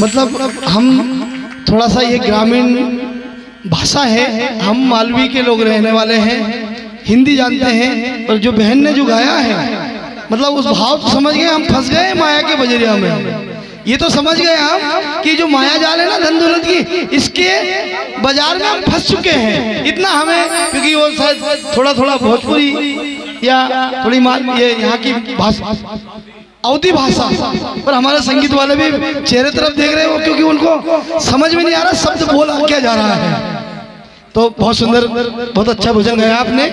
मतलब हम थोड़ा सा ये ग्रामीण भाषा है, हम मालवी के लोग रहने वाले हैं, हिंदी जानते हैं, पर जो बहन ने जो गाया है मतलब उस भाव तो समझ गए, हम फंस गए माया के बजरिया में। ये तो समझ गए हम कि जो माया जाल है ना धन दौलत की, इसके बाजार में हम फंस चुके हैं। इतना हमें, क्योंकि वो शायद थोड़ा थोड़ा भोजपुरी या थोड़ी ये यहाँ की भाषा अवधी भाषा, पर हमारे संगीत वाले भी चेहरे तरफ देख रहे हो, क्योंकि उनको समझ में नहीं आ रहा शब्द बोला क्या जा रहा है। तो बहुत सुंदर, बहुत अच्छा भजन गाया आपने।